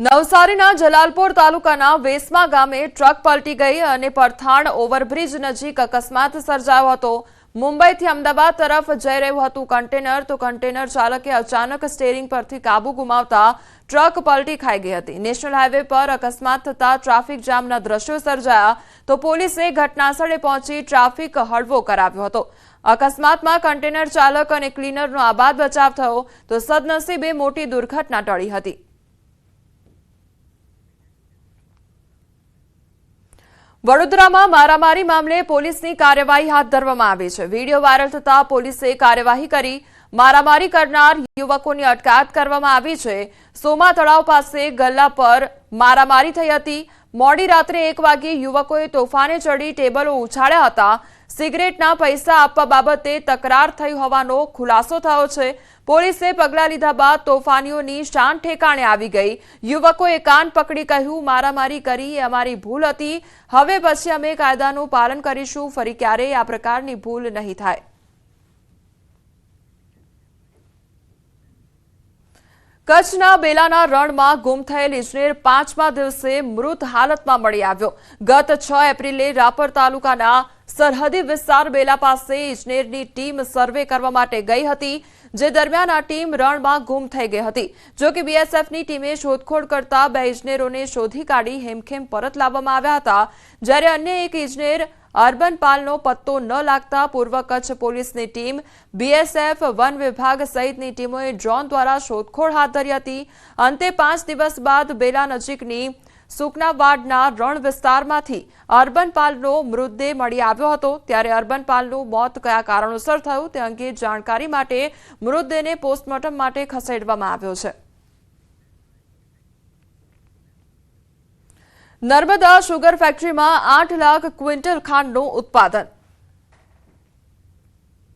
નવસારીના જલાલપોર તાલુકાના વેસમા ગામે ટ્રક પલટી ગઈ અને પરથાણ ઓવરબ્રિજ નજીક અકસ્માત સર્જાયો હતો। મુંબઈથી અમદાવાદ તરફ જઈ રહ્યું હતું કન્ટેનર તો કન્ટેનર ચાલકે અચાનક સ્ટીયરિંગ પરથી કાબુ ગુમાવતા ટ્રક પલટી ખાઈ ગઈ હતી। નેશનલ હાઈવે પર અકસ્માત થતા ટ્રાફિક જામના દ્રશ્યો સર્જાયા તો પોલીસે ઘટનાસ્થળે પહોંચી ટ્રાફિક હળવો કરાવ્યો હતો। અકસ્માતમાં કન્ટેનર ચાલક અને ક્લીનરનો આબાદ બચાવ થયો તો સદનસીબે મોટી દુર્ઘટના ટળી હતી। વડોદરામાં મારામારી મામલે પોલીસની કાર્યવાહી હાથ ધરવામાં આવી છે। વિડીયો વાયરલ થતા પોલીસે કાર્યવાહી કરી મારામારી કરનાર યુવકોની અટકાયત કરવામાં આવી છે। સોમા તળાવ પાસે ગલ્લા પર મારામારી થઈ હતી। મોડી રાત્રે 1 વાગે યુવકોએ તોફાને ચડી ટેબલો ઉછાળ્યા હતા। સિગરેટના પૈસા આપવા બાબતે તકરાર થઈ હોવાનો ખુલાસો થયો છે। પોલીસે પગલાં લીધા બાદ તોફાનીઓની શાન ઠેકાણે આવી ગઈ। યુવકોએ કાન પકડી કહ્યું, મારામારી કરી એ અમારી ભૂલ હતી, હવે પછી અમે કાયદાનું પાલન કરીશું, ફરી ક્યારેય આ પ્રકારની ભૂલ નહીં થાય। કચ્છના બેલાના રણમાં ગુમ થયેલ ઇજનેર 5મા દિવસે મૃત હાલતમાં મળી આવ્યો। ગત 6 એપ્રિલે રાપર તાલુકાના સરહદી વિસ્તાર બેલા પાસે ઇજનેરની ટીમ સર્વે કરવા માટે ગઈ હતી, જે દરમિયાન આ ટીમ રણમાં ગુમ થઈ ગઈ હતી। જો કે બીએસએફની ટીમે શોધખોળ કરતા 2 ઇજનેરોને શોધી કાઢી હેમખેમ પરત લાવવામાં આવ્યા હતા, જ્યારે અન્ય એક ઇજનેર અર્બન પાલનો પત્તો ન લાગતા પૂર્વ કચ્છ પોલીસની ટીમ, બીએસએફ, વન વિભાગ સહિતની ટીમોએ ડ્રોન દ્વારા શોધખોળ હાથ ધરી હતી। અંતે 5 દિવસ બાદ બેલા નજીકની સુકનાવાડના રણ વિસ્તારમાંથી અર્બન પાલનો મૃતદેહ મળી આવ્યો હતો। ત્યારે અર્બન પાલનું મોત કયા કારણોસર થયું તે અંગે જાણકારી માટે મૃતદેહને પોસ્ટમોર્ટમ માટે ખસેડવામાં આવ્યો છે। નર્મદા શુગર ફેક્ટરીમાં 8 લાખ ક્વિન્ટલ ખાંડનું ઉત્પાદન।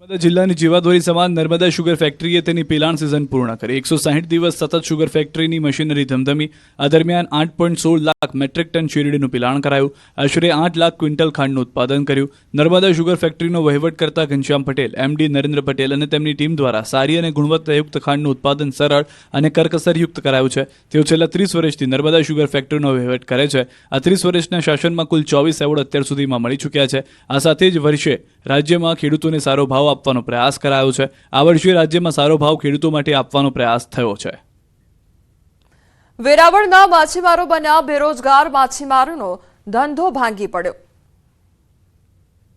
નર્મદા જિલ્લાની જીવાદોરી સમાન નર્મદા શુગર ફેક્ટરીએ તેની પિલાણ સિઝન પૂર્ણ કરી 160 દિવસ સતત શુગર ફેક્ટરીની મશીનરી ધમધમી। આ દરમિયાન 8.16 લાખ મેટ્રિક ટન શેરડીનું પિલાણ કરાયું। આશરે 8 લાખ ક્વિન્ટલ ખાંડનું ઉત્પાદન કર્યું। નર્મદા શુગર ફેક્ટરીનો વહીવટ કરતા ઘનશ્યામ પટેલ, એમડી નરેન્દ્ર પટેલ અને તેમની ટીમ દ્વારા સારી અને ગુણવત્તાયુક્ત ખાંડનું ઉત્પાદન સરળ અને કરકસરયુક્ત કરાયું છે। તેઓ છેલ્લા 30 વર્ષથી નર્મદા શુગર ફેક્ટરીનો વહીવટ કરે છે। આ 30 વર્ષના શાસનમાં કુલ 24 એવોર્ડ અત્યાર સુધીમાં મળી ચૂક્યા છે। આ સાથે જ વર્ષે રાજ્યમાં ખેડૂતોને સારો ભાવ આપવાનો પ્રયાસ કરાયો છે। આ વર્ષે રાજ્યમાં સારો ભાવ ખેડૂતો માટે આપવાનો પ્રયાસ થયો છે। વેરાવળના માછીમારો બન્યા બેરોજગાર, માછીમારોનો ધંધો ભાંગી પડ્યો।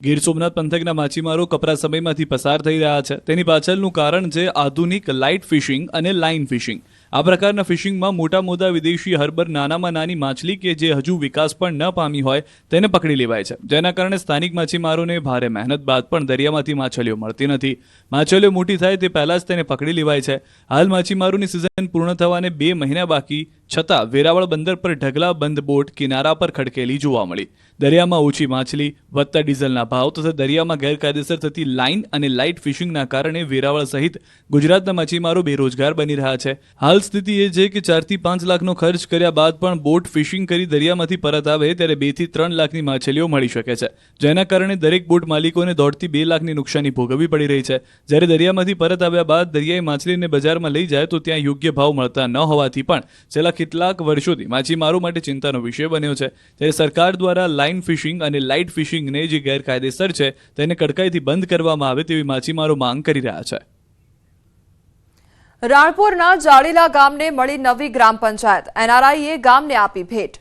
ગીર સોમનાથ પંથકના માછીમારો કપરા સમયમાંથી પસાર થઈ રહ્યા છે। તેની પાછળનું કારણ છે આધુનિક લાઇટ ફિશિંગ અને લાઇન ફિશિંગ। આ પ્રકારના ફિશિંગમાં મોટા વિદેશી હર્બર નાનામાં નાની માછલી કે જે હજુ વિકાસ પણ ન પામી હોય તેને પકડી લેવાય છે, જેના કારણે સ્થાનિક માછીમારોને ભારે મહેનત બાદ પણ દરિયામાંથી માછલીઓ મળતી નથી। માછલીઓ મોટી થાય તે પહેલા જ તેને પકડી લેવાય છે। હાલ માછીમારોની સિઝન પૂર્ણ થવાને 2 મહિના બાકી છતાં વેરાવળ બંદર પર ઢગલા બંધ બોટ કિનારા પર ખડકેલી જોવા મળી। દરિયામાં ઓછી માછલી, વધતા ડીઝલના ભાવ તથા દરિયામાં ગેરકાયદેસર થતી લાઇન અને લાઇટ ફિશિંગના કારણે વેરાવળ સહિત ગુજરાતના માછીમારો બેરોજગાર બની રહ્યા છે। હાલ સ્થિતિ એ છે કે 4 થી 5 લાખનો ખર્ચ કર્યા બાદ પણ બોટ ફિશિંગ કરી દરિયામાંથી પરત આવે ત્યારે 2 થી 3 લાખની માછલીઓ મળી શકે છે, જેના કારણે દરેક બોટ માલિકોને 1.5 થી 2 લાખની નુકસાની ભોગવવી પડી રહી છે। જ્યારે દરિયામાંથી પરત આવ્યા બાદ દરિયાઈ માછલીને બજારમાં લઈ જાય તો ત્યાં યોગ્ય ભાવ મળતા ન હોવાથી પણ છેલ્લા કેટલાક વર્ષોથી માછીમારો માટે ચિંતાનો વિષય બન્યો છે। ત્યારે સરકાર દ્વારા લાઇન ફિશિંગ અને લાઇટ ફિશિંગને જે ગેરકાયદેસર છે તેને કડકાઈથી બંધ કરવામાં આવે તેવી માછીમારો માંગ કરી રહ્યા છે। રાણપુરના જાળીલા ગામને મળી નવી ગ્રામ પંચાયત, એનઆરઆઈએ ગામને આપી ભેટ।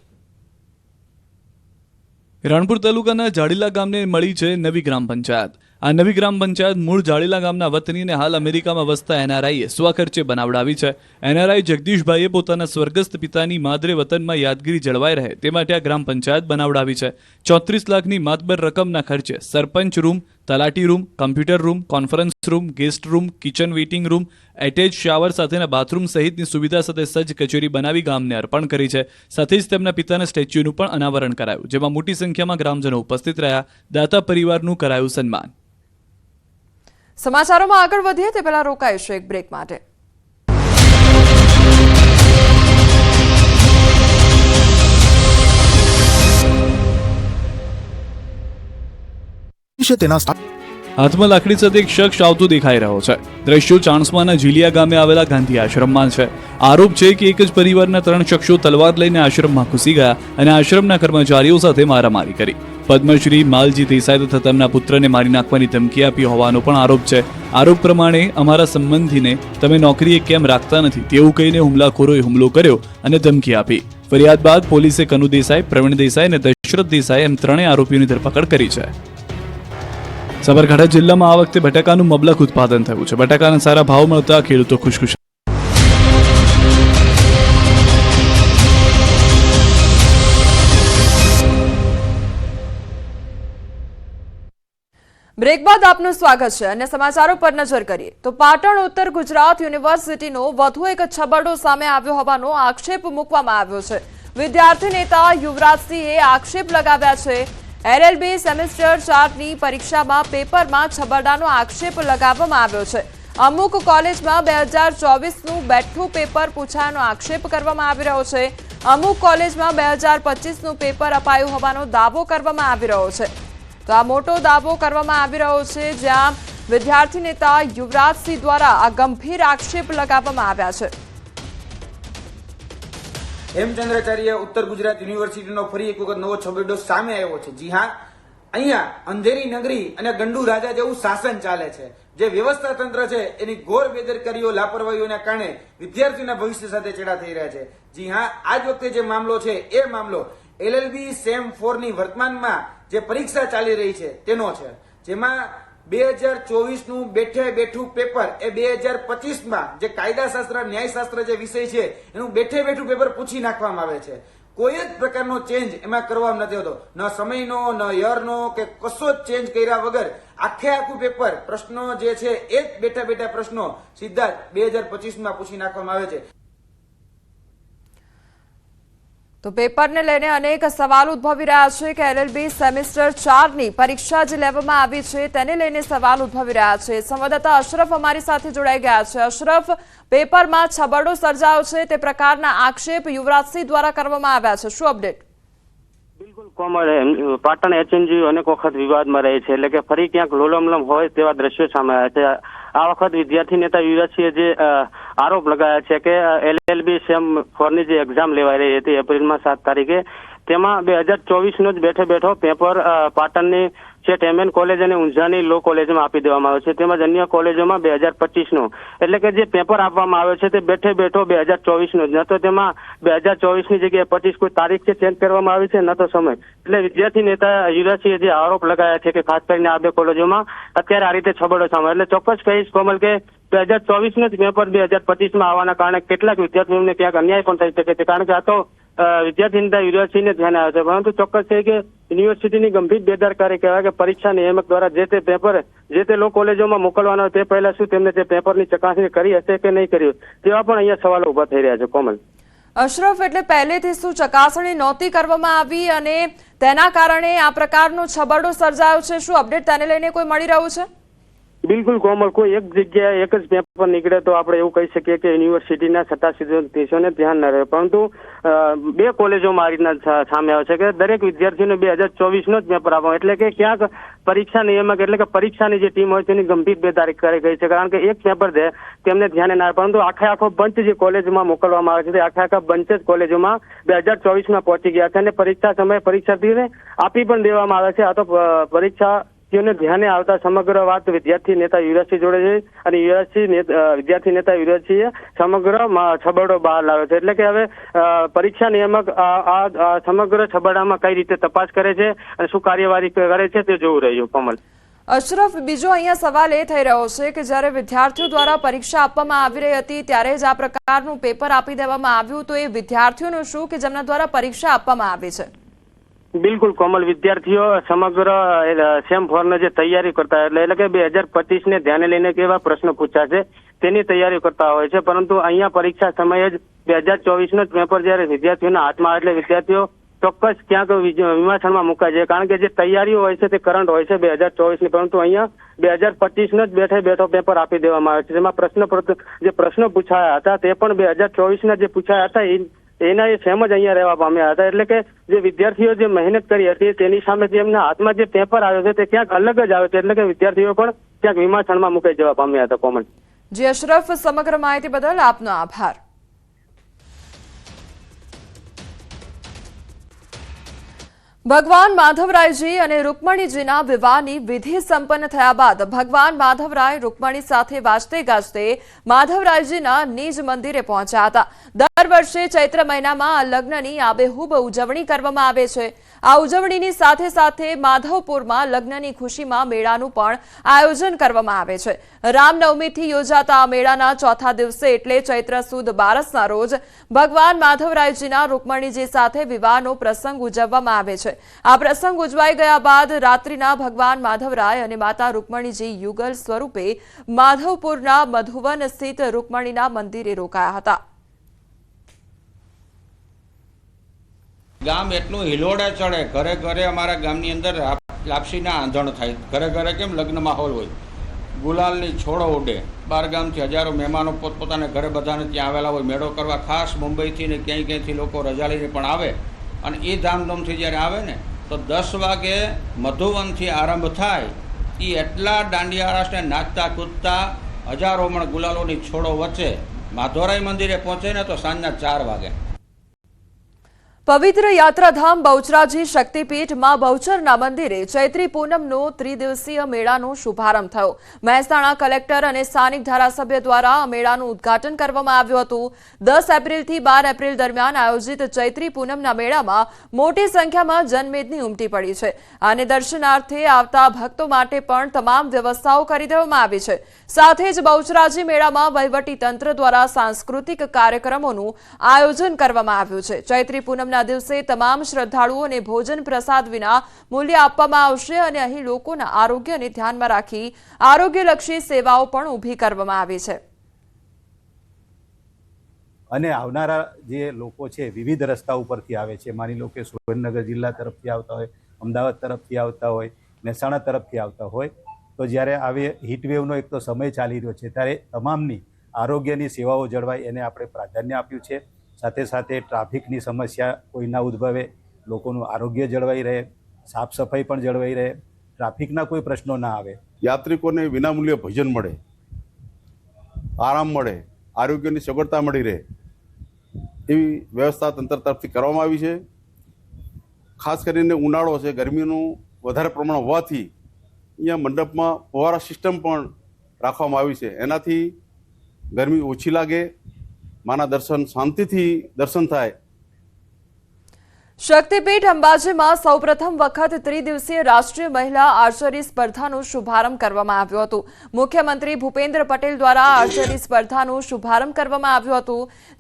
રાણપુર તાલુકાના જાળીલા ગામને મળી છે નવી ગ્રામ પંચાયત। આ નવી ગ્રામ પંચાયત મૂળ જાળીલા ગામના વતનીને હાલ અમેરિકામાં વસતા એનઆરઆઈએ સ્વખર્ચે બનાવડાવી છે। એનઆરઆઈ જગદીશભાઈએ પોતાના સ્વર્ગસ્થ પિતાની માદરે વતનમાં યાદગીરી જળવાઈ રહે તે માટે આ ગ્રામ પંચાયત બનાવડાવી છે। 34 લાખની માતબર રકમના ખર્ચે સરપંચ રૂમ, તલાટી room, computer room, conference room, guest room, kitchen waiting room, attach shower સાથેના બાથરૂમ સહિતની સુવિધા સાથે સજ્જ કચેરી બનાવી ગામને અર્પણ કરી છે। સાથે જ તેમના પિતાના સ્ટેચ્યુનું પણ અનાવરણ કરાયું, જેમાં મોટી સંખ્યામાં ગ્રામજનો ઉપસ્થિત રહ્યા। દાતા પરિવારનું કરાયું સન્માન। સમાચારોમાં આગળ વધીએ તે પહેલા રોકાઈશું એક બ્રેક માટે। તેના હાથમાં લાકડી સાથે એક શખ્સ આવતો દેખાઈ રહ્યો છે. દ્રશ્યો ચાણસ્માના ઝીલિયા ગામે આવેલા ગાંધી આશ્રમમાં છે. આરોપ છે કે એક જ પરિવારના 3 શખ્સો તલવાર લઈને આશ્રમમાં ઘૂસી ગયા અને આશ્રમના કર્મચારીઓ સાથે મારામારી કરી. પદ્મશ્રી માલજી દેસાઈ તથા તેમના પુત્રને મારી નાખવાની ધમકી આપી હોવાનો પણ આરોપ છે. આરોપ પ્રમાણે અમારા સંબંધીને તમે નોકરીએ કેમ રાખતા નથી તેવું કહીને હુમલાખોરોએ હુમલો કર્યો અને ધમકી આપી. ફરિયાદ બાદ પોલીસે કનુ દેસાઈ, પ્રવીણ દેસાઈ અને દશરથ દેસાઈ એમ 3 આરોપીઓની ધરપકડ કરી છે. સાબરકાંઠા જિલ્લામાં આ વખતે બટાકાનું મબલખ ઉત્પાદન થયું છે. બટાકાના સારા ભાવ મળતા ખેડૂતો ખુશખુશ. બ્રેક બાદ આપનું સ્વાગત છે. અને સમાચારો પર નજર કરીએ તો પાટણ ઉત્તર ગુજરાત યુનિવર્સિટીનો વધુ એક છબરડો સામે આવ્યો હોવાનો આક્ષેપ મૂકવામાં આવ્યો છે. વિદ્યાર્થી નેતા યુવરાજસિંહે આક્ષેપ લગાવ્યા છે. એલએલબી સેમેસ્ટર 4ની પરીક્ષામાં પેપરમાં છબરડાનો આક્ષેપ લગાવવામાં આવ્યો છે. અમુક કોલેજમાં 2024નું બેઠું પેપર પૂછાયાનો આક્ષેપ કરવામાં આવી રહ્યો છે. અમુક કોલેજમાં 2025નું પેપર અપાયું હોવાનો દાવો કરવામાં આવી રહ્યો છે. તો આ મોટો દાવો કરવામાં આવી રહ્યો છે, જ્યાં વિદ્યાર્થી નેતા યુવરાજસિંહ દ્વારા આ ગંભીર આક્ષેપ લગાવવામાં આવ્યા છે. હેમચંદ્રાચાર્ય ઉત્તર ગુજરાત યુનિવર્સિટીનો ફરી એક વખત નવો છબરડો સામે આવ્યો છે. જી હા, અહીંયા અંધેરી નગરી અને ગંડુ રાજા જેવું શાસન ચાલે છે. જે વ્યવસ્થા તંત્ર છે એની ઘોર બેદરકારીઓ, લાપરવાહીઓના કારણે વિદ્યાર્થીઓના ભવિષ્ય સાથે ચેડા થઈ રહ્યા છે. જી હા, આ જ વખતે જે મામલો છે એ મામલો એલએલબી સેમ 4ની વર્તમાનમાં જે પરીક્ષા ચાલી રહી છે તેનો છે, જેમાં 2024નું બેઠું પેપર એ 2025માં જે કાયદાશાસ્ત્ર, ન્યાયશાસ્ત્ર જે વિષય છે એનું બેઠું પેપર પૂછી નાખવામાં આવે છે. કોઈ જ પ્રકારનો ચેન્જ એમાં કરવામાં નથી હોતો, ન સમયનો, ન યરનો કે કશો જ ચેન્જ કર્યા વગર આખું પેપર, પ્રશ્નો જે છે એ જ બેઠા પ્રશ્નો સીધા જ 2025માં પૂછી નાખવામાં આવે છે. તો પેપરને લઈને અનેક સવાલ ઉદ્ભવી રહ્યા છે કે એલએલબી સેમેસ્ટર 4ની પરીક્ષા જે લેવામાં આવી છે તેને લઈને સવાલ ઉદ્ભવી રહ્યા છે. સંવાદદાતા અશરફ અમારી સાથે જોડાઈ ગયા છે. અશરફ, પેપરમાં છબરડો સર્જાયો છે તે પ્રકારના આક્ષેપ યુવરાજસિંહ દ્વારા કરવામાં આવ્યા છે, શું અપડેટ? બિલકુલ કોમળ, પાટણ એચએનજી અનેક વખત વિવાદમાં રહે છે, એટલે કે ફરી ક્યાંક લોલમલમ હોય તેવા દ્રશ્યો સામે આવ્યા છે. આ વખત વિદ્યાર્થી નેતા યુવરાજસિંહે જે આરોપ લગાવ્યા છે કે એલએલબી સેમ 4ની જે એક્ઝામ લેવાઈ રહી હતી એપ્રિલમાં 7 તારીખે, તેમાં 2024નો જ બેઠો પેપર પાટણની સેટ એમએન કોલેજ અને ઊંઝાની લો કોલેજમાં આપી દેવામાં આવ્યો છે. તેમજ અન્ય કોલેજોમાં 2025નો, એટલે કે જે પેપર આપવામાં આવ્યો છે તે બેઠો 2024નો જ, ન તો તેમાં 2024ની જગ્યાએ 25 કોઈ તારીખ છે ચેન્જ કરવામાં આવી છે, ન તો સમય. એટલે વિદ્યાર્થી નેતા યુવરાજસિંહે જે આરોપ લગાવ્યા છે કે ખાસ કરીને આ 2 કોલેજોમાં અત્યારે આ રીતે છબરડો સામે, એટલે ચોક્કસ કહીશ કોમલ કે 2024નું જ પેપર 2025માં આવવાના કારણે કેટલાક વિદ્યાર્થીઓને ક્યાંક અન્યાય પણ થઈ શકે છે. કારણ કે આ તો વિદ્યાર્થી નેતા યુવરાજસિંહને ધ્યાન આવે છે, પરંતુ ચોક્કસ છે કે યુનિવર્સિટીની ગંભીર બેદરકારી કહેવાય કે પરીક્ષા નિયામક દ્વારા જે તે પેપર જે તે લો કોલેજોમાં મોકલવાનો તે પહેલા શું તેમને તે પેપરની ચકાસણી કરી હશે કે નહીં કરી, તેવા પણ અહીંયા સવાલો ઉભા થઈ રહ્યા છે. કોમલ, અશરફ, એટલે પહેલેથી શું ચકાસણી નહોતી કરવામાં આવી અને તેના કારણે આ પ્રકારનો છબરડો સર્જાયો છે, શું અપડેટ તેને લઈને કોઈ મળી રહ્યું છે? બિલકુલ કોમલ, કોઈ એક જગ્યાએ એક જ પેપર નીકળે તો આપણે એવું કહી શકીએ કે યુનિવર્સિટીના સત્તાધીશોને ધ્યાન ન રહે, પરંતુ 2 કોલેજોમાં આ રીતના સામે આવે છે કે દરેક વિદ્યાર્થીઓને 2024નો જ પેપર આપવાનો, એટલે કે ક્યાંક પરીક્ષા નિયામક એટલે કે પરીક્ષાની જે ટીમ હોય તેની ગંભીર બેદરકારી ગઈ છે. કારણ કે એક પેપર છે તેમને ધ્યાને ના આવે, પરંતુ આખો બંચ જે કોલેજમાં મોકલવામાં આવે છે તે આખા બંચ જ કોલેજોમાં 2024માં પહોંચી ગયા છે અને પરીક્ષા સમયે પરીક્ષાર્થીઓને આપી પણ દેવામાં આવે છે. આ તો પરીક્ષાર્થીઓને ધ્યાને આવતા સમગ્ર વાત વિદ્યાર્થી નેતા યુવરાજસિંહ જોડે છે અને વિદ્યાર્થી નેતા યુવરાજસિંહે સમગ્ર છબરડો બહાર લાવ્યો છે. એટલે કે હવે પરીક્ષા નિયામક આ સમગ્ર છબરડામાં કઈ રીતે તપાસ કરે છે અને શું કાર્યવાહી કરે છે તે જોવું રહ્યું. કોમલ, અશરફ, બીજો અહીંયા સવાલ એ થઈ રહ્યો છે કે જ્યારે વિદ્યાર્થીઓ દ્વારા પરીક્ષા આપવામાં આવી રહી હતી ત્યારે જ આ પ્રકારનું પેપર આપી દેવામાં આવ્યું, તો એ વિદ્યાર્થીઓનું શું કે જેમના દ્વારા પરીક્ષા આપવામાં આવી છે? બિલકુલ કોમલ, વિદ્યાર્થીઓ સમગ્ર સેમ 4ની જે તૈયારી કરતા એટલે કે 2025ને ધ્યાને લઈને કેવા પ્રશ્નો પૂછાશે તેની તૈયારી કરતા હોય છે, પરંતુ અહીંયા પરીક્ષા સમયે જ 2024નો જ પેપર જ્યારે વિદ્યાર્થીઓના હાથમાં એટલે વિદ્યાર્થીઓ ચોક્કસ ક્યાંક વિમાસણમાં મુકાય છે. કારણ કે જે તૈયારીઓ હોય છે તે કરંટ હોય છે 2024ની, પરંતુ અહીંયા 2025નો જ બેઠો પેપર આપી દેવામાં આવે છે. જેમાં જે પ્રશ્નો પૂછાયા હતા તે પણ 2024ના જે પૂછાયા હતા એના એ સેમ જ અહીંયા રહેવા પામ્યા હતા. એટલે કે જે વિદ્યાર્થીઓ જે મહેનત કરી હતી તેની સામે જે એમના હાથમાં જે પેપર આવ્યો છે તે ક્યાંક અલગ જ આવે છે. એટલે કે વિદ્યાર્થીઓ પણ ક્યાંક વિમાસણમાં મુકાઈ જવા પામ્યા હતા. કોમન જી અશરફ, સમગ્ર માહિતી બદલ આપનો આભાર. ભગવાન માધવરાયજી અને રૂકમણીજીના વિવાહની વિધિ સંપન્ન થયા બાદ ભગવાન માધવરાય રૂકમણી સાથે વાજતે ગાજતે માધવરાયજીના નિજ મંદિરે પહોંચ્યા હતા. દર વર્ષે ચૈત્ર મહિનામાં આ લગ્નની આબેહૂબ ઉજવણી કરવામાં આવે છે. આ ઉજવણીની સાથે સાથે માધવપુરમાં લગ્નની ખુશીમાં મેળાનું પણ આયોજન કરવામાં આવે છે. રામનવમીથી યોજાતા આ મેળાના ચોથા દિવસે એટલે ચૈત્ર સુદ 12ના રોજ ભગવાન માધવરાયજીના રૂકમણીજી સાથે વિવાહનો પ્રસંગ ઉજવવામાં આવે છે. આ પ્રસંગ ઉજવાઈ ગયા બાદ રાત્રિના ભગવાન માધવરાય અને માતા રૂકમણીજી યુગલ સ્વરૂપે માધવપુરના મધુવન સ્થિત રૂકમણીના મંદિરે રોકાયા હતા. ગામ એટલું હિલોડે ચડે, ઘરે ઘરે અમારા ગામની અંદર લાપસીના આંધણ થાય. ઘરે ઘરે કેમ લગ્ન માહોલ હોય, ગુલાલની છોડો ઉડે. બાર ગામથી હજારો મહેમાનો પોતપોતાના ઘરે બધાને ત્યાં આવેલા હોય મેળો કરવા. ખાસ મુંબઈથી ને ક્યાંયથી લોકો રજા લઈને પણ આવે. અને એ ધામધૂમથી જ્યારે આવે ને તો 10 વાગે મધુવનથી આરંભ થાય. એ એટલા દાંડિયા રાસને નાચતા કૂદતા હજારો મણ ગુલાલોની છોડો વચ્ચે માધવરાય મંદિરે પહોંચે ને તો સાંજના 4 વાગે. પવિત્ર યાત્રાધામ બહુચરાજી શક્તિપીઠ માં બહુચરના મંદિરે ચૈત્રી પૂનમનો ત્રિદિવસીય મેળાનો શુભારંભ થયો. મહેસાણા કલેક્ટર અને સ્થાનિક ધારાસભ્ય દ્વારા આ મેળાનું ઉદ્ઘાટન કરવામાં આવ્યું હતું. 10 એપ્રિલથી 12 એપ્રિલ દરમિયાન આયોજિત ચૈત્રી પૂનમના મેળામાં મોટી સંખ્યામાં જનમેદની ઉમટી પડી છે. અને દર્શનાર્થે આવતા ભક્તો માટે પણ તમામ વ્યવસ્થાઓ કરી દેવામાં આવી છે. સાથે જ બહુચરાજી મેળામાં વહીવટી તંત્ર દ્વારા સાંસ્કૃતિક કાર્યક્રમોનું આયોજન કરવામાં આવ્યું છે. ચૈત્રી પૂનમ ના દિવસે તમામ શ્રદ્ધાળુઓને ભોજન પ્રસાદ વિના મૂલ્ય આપવામાં આવશે અને અહીં લોકોના આરોગ્યને ધ્યાનમાં રાખી આરોગ્યલક્ષી સેવાઓ પણ ઊભી કરવામાં આવી છે. અને આવનારા જે લોકો છે વિવિધ રસ્તા ઉપરથી આવે છે. માની લો કે સુરેન્દ્રનગર જિલ્લા તરફથી આવતા હોય, અમદાવાદ તરફથી આવતા હોય, મહેસાણા તરફથી આવતા હોય, તો જ્યારે આવે હીટવેવનો એક તો સમય ચાલી રહ્યો છે ત્યારે તમામની આરોગ્યની સેવાઓ જળવાય એને આપણે પ્રાધાન્ય આપ્યું છે. સાથે સાથે ટ્રાફિકની સમસ્યા કોઈ ના ઉદ્ભવે, લોકોનું આરોગ્ય જળવાઈ રહે, સાફ સફાઈ પણ જળવાઈ રહે, ટ્રાફિકના કોઈ પ્રશ્નો ના આવે. યાત્રિકોને વિનામૂલ્યે ભોજન મળે, આરામ મળે, આરોગ્યની સગવડતા મળી રહે એવી વ્યવસ્થા તંત્ર તરફથી કરવામાં આવી છે. ખાસ કરીને ઉનાળો છે, ગરમીનું વધારે પ્રમાણ હોવાથી અહીંયા મંડપમાં ફુવારા સિસ્ટમ પણ રાખવામાં આવી છે. એનાથી ગરમી ઓછી લાગે, માના દર્શન શાંતિથી દર્શન થાય. શક્તિપીઠ અંબાજીમાં સૌપ્રથમ વખત ત્રિદિવસીય રાષ્ટ્રીય મહિલા આર્ચરી સ્પર્ધાનો શુભારંભ કરવામાં આવ્યો હતો. મુખ્યમંત્રી ભૂપેન્દ્ર પટેલ દ્વારા આર્ચરી સ્પર્ધાનો શુભારંભ કરવામાં આવ્યો હતો,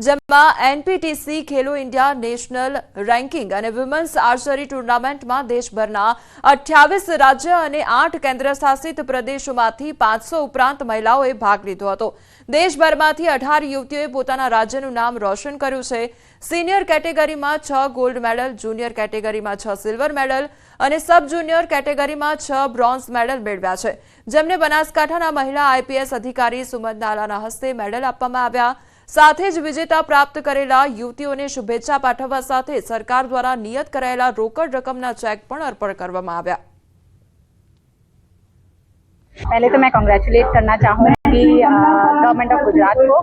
જેમાં એનપીટીસી ખેલો ઇન્ડિયા નેશનલ રેન્કિંગ અને વિમેન્સ આર્ચરી ટુર્નામેન્ટમાં દેશભરના 28 રાજ્ય અને 8 કેન્દ્રશાસિત પ્રદેશોમાંથી 500 ઉપરાંત મહિલાઓએ ભાગ લીધો હતો. દેશભરમાંથી 18 યુવતીઓએ પોતાના રાજ્યનું નામ રોશન કર્યું છે. સિનિયર કેટેગરીમાં 6 ગોલ્ડ મેડલ, જુનિયર કેટેગરીમાં 6 સિલ્વર મેડલ અને સબ જુનિયર કેટેગરીમાં 6 બ્રોન્ઝ મેડલ મેળવ્યા છે, જેમને બનાસકાંઠાના મહિલા આઈપીએસ અધિકારી સુમન નાલાના હસ્તે મેડલ આપવામાં આવ્યા. સાથે જ વિજેતા પ્રાપ્ત કરેલા યુવતીઓને શુભેચ્છા પાઠવવા સાથે સરકાર દ્વારા નિયત કરાયેલા રોકડ રકમના ચેક પણ અર્પણ કરવામાં આવ્યા. पहले तो मैं कॉन्ग्रेचुलेट करना चाहूँगी गवर्नमेंट ऑफ गुजरात को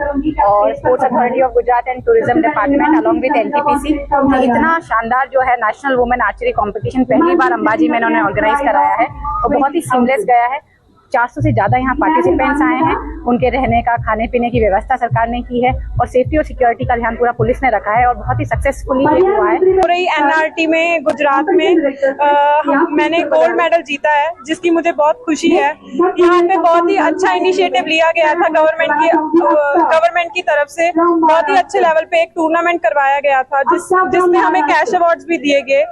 और sports authority of Gujarat and tourism department along with NTPC कि इतना शानदार जो है नेशनल वुमेन आर्चरी कंपटीशन पहली बार अंबाजी में इन्होंने ऑर्गेनाइज कराया है और बहुत ही सीमलेस गया है. 400 से ज़्यादा यहाँ पार्टिसिपेंट्स आए हैं. उनके रहने का, खाने पीने की व्यवस्था सरकार ने की है और सेफ्टी और सिक्योरिटी का ध्यान पूरा पुलिस ने रखा है और बहुत ही सक्सेसफुली हुआ है. पूरी एनआरटी में गुजरात में मैंने गोल्ड मेडल जीता है, जिसकी मुझे बहुत खुशी है. यहाँ पे बहुत ही अच्छा इनिशिएटिव लिया गया था गवर्नमेंट की तरफ से. बहुत ही अच्छे लेवल पे एक टूर्नामेंट करवाया गया था जिसमें हमें कैश अवार्ड्स भी दिए गए.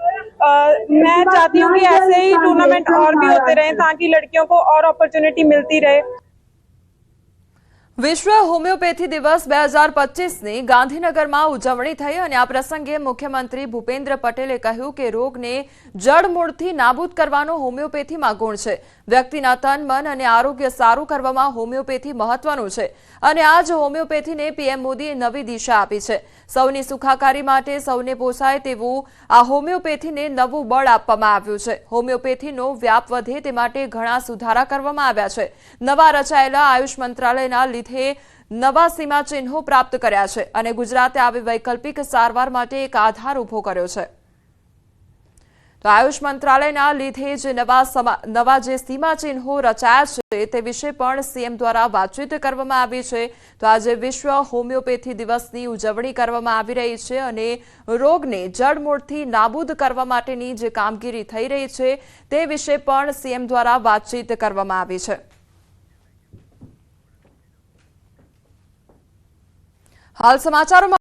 मैं चाहती हूँ कि ऐसे ही टूर्नामेंट और भी होते रहे ताकि लड़कियों को और अपॉर्चुनिटी मिलती रहे. વિશ્વ હોમિયોપેથી દિવસ 2025ની ગાંધીનગરમાં ઉજવણી થઈ અને આ પ્રસંગે મુખ્યમંત્રી ભૂપેન્દ્ર પટેલે કહ્યું કે રોગને જડમૂળથી નાબૂદ કરવાનો હોમિયોપેથીમાં ગુણ છે. વ્યક્તિના તન મન અને આરોગ્ય સારું કરવામાં હોમિયોપેથી મહત્વનું છે અને આ જ હોમિયોપેથીને પીએમ મોદીએ નવી દિશા આપી છે. સૌની સુખાકારી માટે સૌને પોસાય તેવું આ હોમિયોપેથીને નવું બળ આપવામાં આવ્યું છે. હોમિયોપેથીનો વ્યાપ વધે તે માટે ઘણા સુધારા કરવામાં આવ્યા છે. નવા રચાયેલા આયુષ મંત્રાલયના લીધે નવા સીમાચિહ્નો પ્રાપ્ત કર્યા છે અને ગુજરાતે આવી વૈકલ્પિક સારવાર માટે એક આધાર ઉભો કર્યો છે. તો આયુષ મંત્રાલયના લીધે જે નવા જે સીમાચિહ્નો રચાયા છે તે વિશે પણ સીએમ દ્વારા વાતચીત કરવામાં આવી છે. તો આજે વિશ્વ હોમિયોપેથી દિવસની ઉજવણી કરવામાં આવી રહી છે અને રોગને જડમૂળથી નાબૂદ કરવા માટેની જે કામગીરી થઈ રહી છે તે વિશે પણ સીએમ દ્વારા વાતચીત કરવામાં આવી છે. હાલ સમાચારોમાં